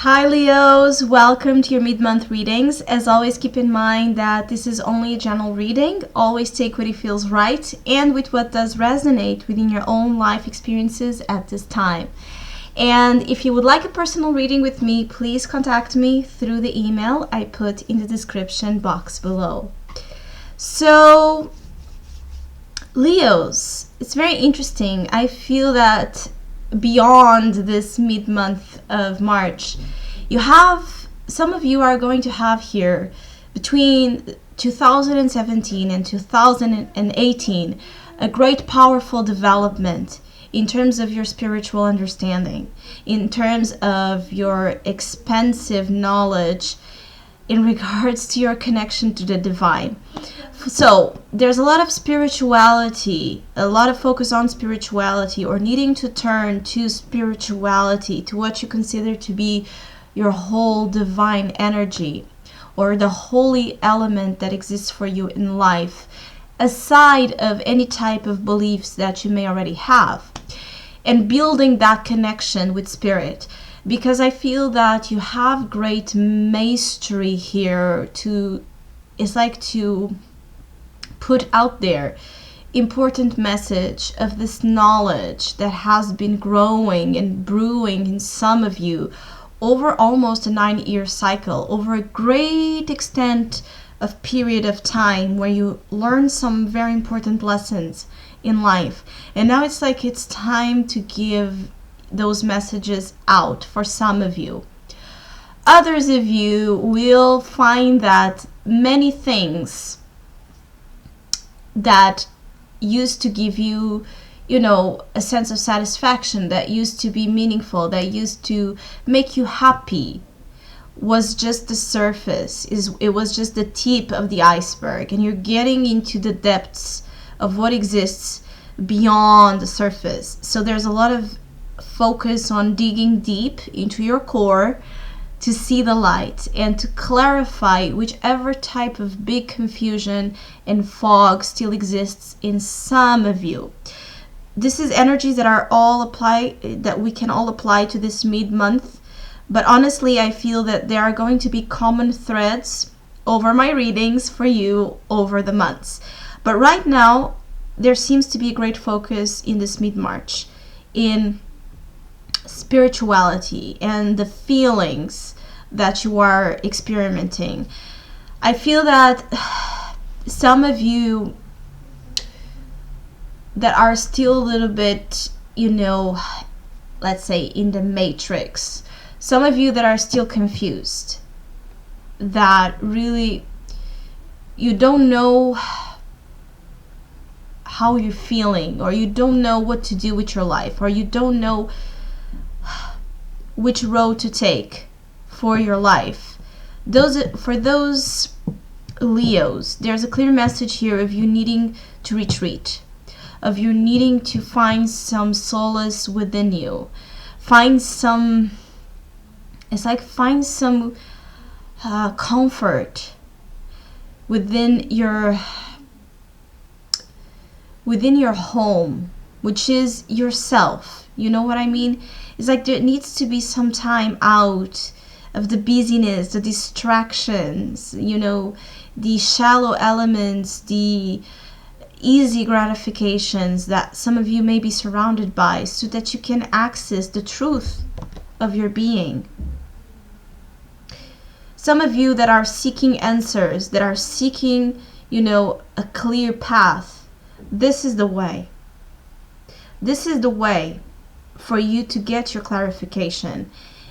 Hi Leos, welcome to your mid-month readings. As always, keep in mind that this is only a general reading. Always take what it feels right and with what does resonate within your own life experiences at this time. And if you would like a personal reading with me, please contact me through the email I put in the description box below. So, Leos, it's very interesting. I feel that beyond this mid-month of March, some of you are going to have here between 2017 and 2018 a great powerful development in terms of your spiritual understanding, in terms of your expansive knowledge in regards to your connection to the divine. So there's a lot of spirituality, a lot of focus on spirituality, or needing to turn to spirituality, to what you consider to be your whole divine energy, or the holy element that exists for you in life, aside of any type of beliefs that you may already have, and building that connection with spirit. Because I feel that you have great mastery here to put out there important message of this knowledge that has been growing and brewing in some of you over almost a 9-year cycle, over a great extent of period of time where you learn some very important lessons in life. And now it's time to give those messages out for some of you. Others of you will find that many things that used to give you, a sense of satisfaction, that used to be meaningful, that used to make you happy, was just the surface. It was just the tip of the iceberg, and you're getting into the depths of what exists beyond the surface. So there's a lot of focus on digging deep into your core to see the light and to clarify whichever type of big confusion and fog still exists in some of you. This is energies that we can all apply to this mid-month. But honestly, I feel that there are going to be common threads over my readings for you over the months. But right now, there seems to be a great focus in this mid-March in spirituality and the feelings that you are experimenting. I feel that some of you that are still a little bit, let's say in the matrix, some of you that are still confused, that really you don't know how you're feeling, or you don't know what to do with your life, or you don't know which road to take for your life. For those Leos, there's a clear message here of you needing to retreat, of you needing to find some solace within you, find some comfort within your home, which is yourself. You know what I mean? It's like there needs to be some time out of the busyness, the distractions, the shallow elements, the easy gratifications that some of you may be surrounded by, so that you can access the truth of your being. Some of you that are seeking answers, that are seeking, a clear path, this is the way. This is the way for you to get your clarification,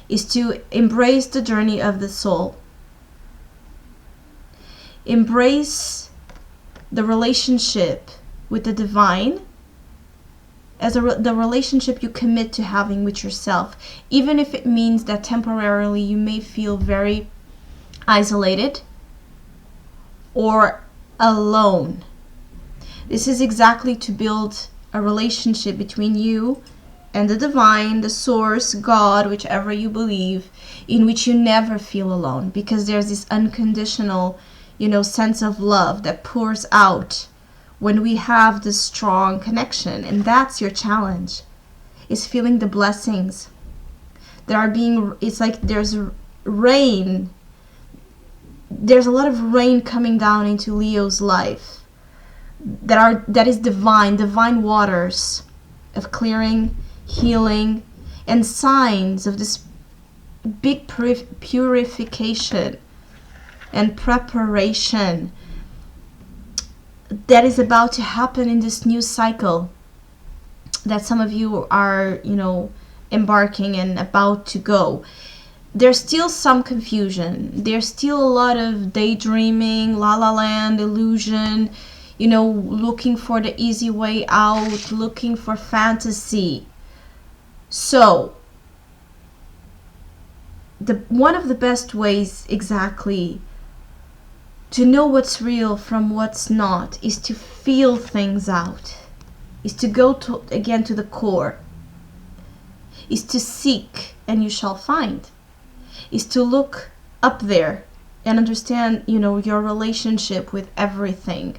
is to embrace the journey of the soul. Embrace the relationship with the divine as the relationship you commit to having with yourself, even if it means that temporarily you may feel very isolated or alone. This is exactly to build a relationship between you and the divine, the source, God, whichever you believe, in which you never feel alone, because there's this unconditional, sense of love that pours out when we have this strong connection. And that's your challenge, is feeling the blessings, It's like there's rain. There's a lot of rain coming down into Leo's life that is divine waters of clearing, healing, and signs of this big purification and preparation that is about to happen in this new cycle that some of you are, embarking and about to go. There's still some confusion. There's still a lot of daydreaming, la la land, illusion, looking for the easy way out, looking for fantasy. So, one of the best ways exactly to know what's real from what's not is to feel things out, is to go again to the core, is to seek and you shall find, is to look up there and understand, your relationship with everything.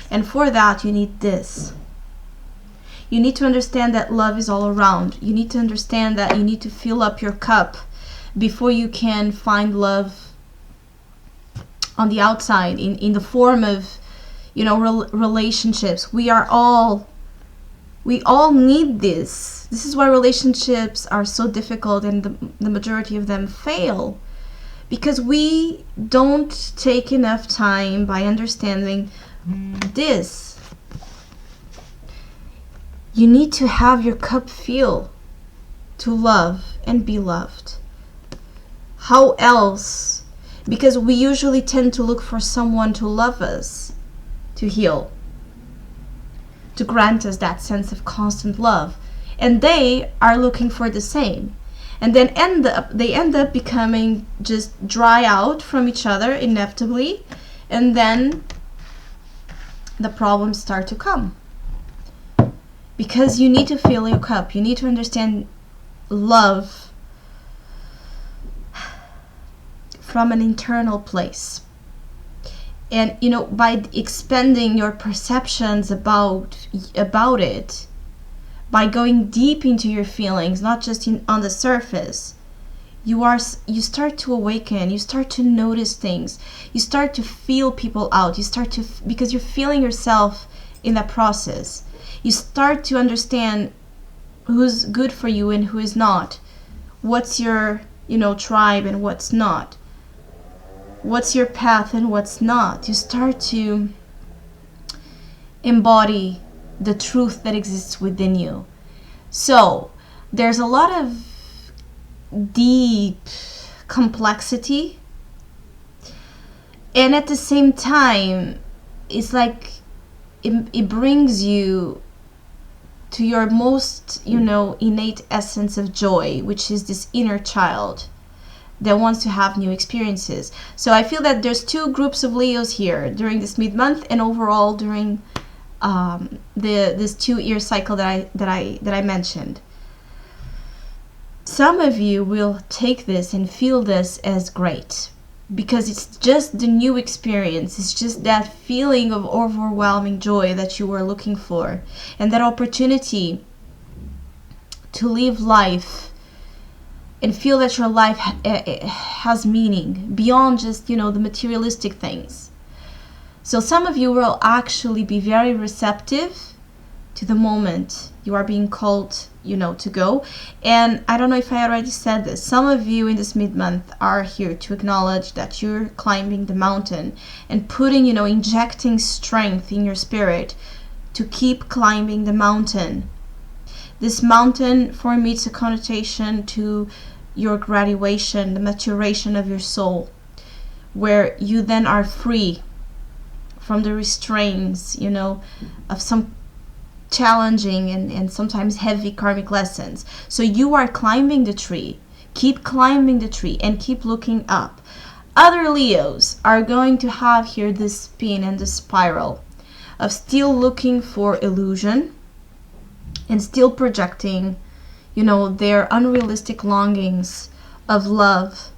And for that, you need this. You need to understand that love is all around. You need to understand that you need to fill up your cup before you can find love on the outside in the form of, relationships. We all need this. This is why relationships are so difficult and the majority of them fail. Because we don't take enough time by understanding this. You need to have your cup filled to love and be loved. How else? Because we usually tend to look for someone to love us, to heal, to grant us that sense of constant love. And they are looking for the same. And then they end up becoming just dry out from each other inevitably. And then the problems start to come. Because you need to fill your cup. You need to understand love from an internal place. And, by expanding your perceptions about it, by going deep into your feelings, not just on the surface, you start to awaken. You start to notice things. You start to feel people out. Because you're feeling yourself in that process. You start to understand who's good for you and who is not. What's your, tribe and what's not. What's your path and what's not. You start to embody the truth that exists within you. So, there's a lot of deep complexity. And at the same time, it's like it brings you to your most, innate essence of joy, which is this inner child that wants to have new experiences. So I feel that there's two groups of Leos here during this mid-month and overall during this 2-year cycle that I mentioned. Some of you will take this and feel this as great because it's just the new experience. It's just that feeling of overwhelming joy that you were looking for, and that opportunity to live life and feel that your life has meaning beyond just, the materialistic things. So some of you will actually be very receptive to the moment you are being called, to go. And I don't know if I already said this. Some of you in this mid-month are here to acknowledge that you're climbing the mountain and putting, injecting strength in your spirit to keep climbing the mountain. This mountain, for me, it's a connotation to your graduation, the maturation of your soul, where you then are free from the restraints, of some challenging and sometimes heavy karmic lessons. So you are climbing the tree. Keep climbing the tree and keep looking up. Other Leos are going to have here this spin and the spiral of still looking for illusion and still projecting, their unrealistic longings of love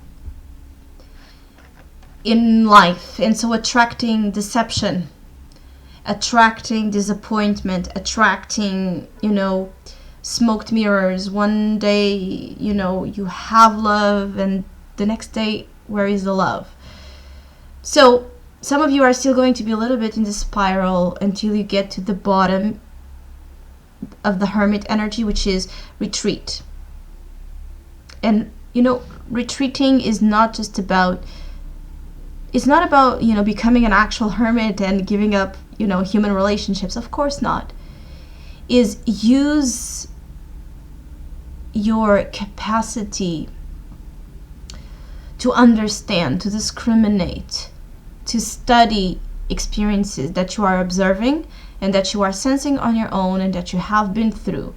in life, and so attracting deception, attracting disappointment, attracting, smoked mirrors. One day, you have love, and the next day, where is the love? So some of you are still going to be a little bit in the spiral until you get to the bottom of the hermit energy, which is retreat. And retreating is not just about, it's not about becoming an actual hermit and giving up human relationships. Of course not. Is use your capacity to understand, to discriminate, to study experiences that you are observing and that you are sensing on your own and that you have been through.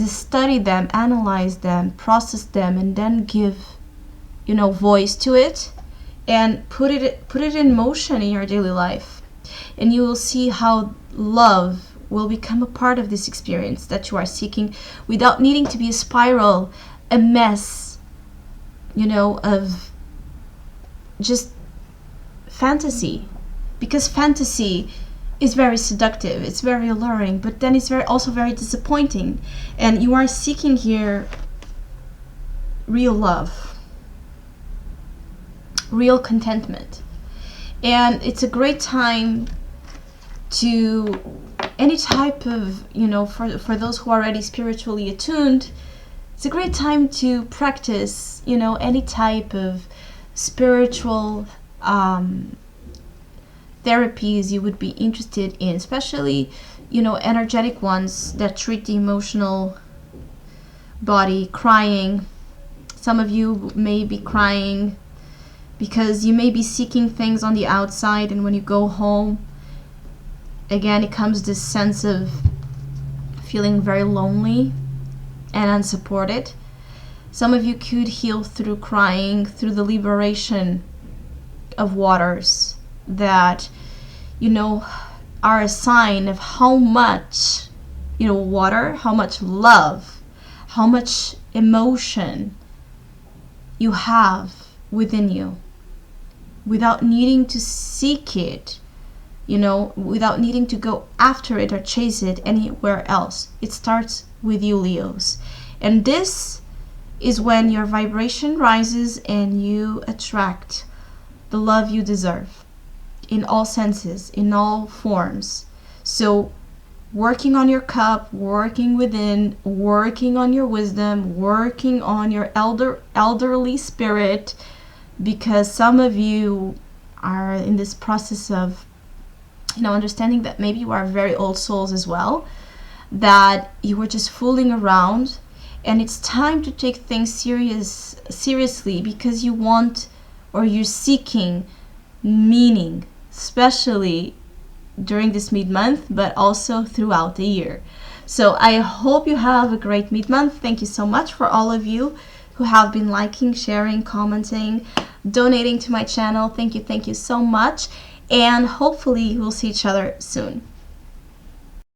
Study them, analyze them, process them, and then give voice to it, and put it in motion in your daily life. And you will see how love will become a part of this experience that you are seeking, without needing to be a spiral, a mess, of just fantasy. Because fantasy is very seductive, it's very alluring, but then it's also very disappointing. And you are seeking here real love, real contentment. And it's a great time to any type of, for those who are already spiritually attuned, it's a great time to practice, any type of spiritual therapies you would be interested in, especially, energetic ones that treat the emotional body. Crying. Some of you may be crying because you may be seeking things on the outside, and when you go home, again, it comes this sense of feeling very lonely and unsupported. Some of you could heal through crying, through the liberation of waters that, are a sign of how much, water, how much love, how much emotion you have within you, without needing to seek it, without needing to go after it or chase it anywhere else. It starts with you, Leos. And this is when your vibration rises and you attract the love you deserve in all senses, in all forms. So working on your cup, working within, working on your wisdom, working on your elderly spirit, because some of you are in this process of understanding that maybe you are very old souls as well, that you were just fooling around, and it's time to take things seriously, because you want, or you're seeking meaning, especially during this mid-month, but also throughout the year. So I hope you have a great mid-month. Thank you so much for all of you who have been liking, sharing, commenting, donating to my channel. Thank you so much, and hopefully we'll see each other soon.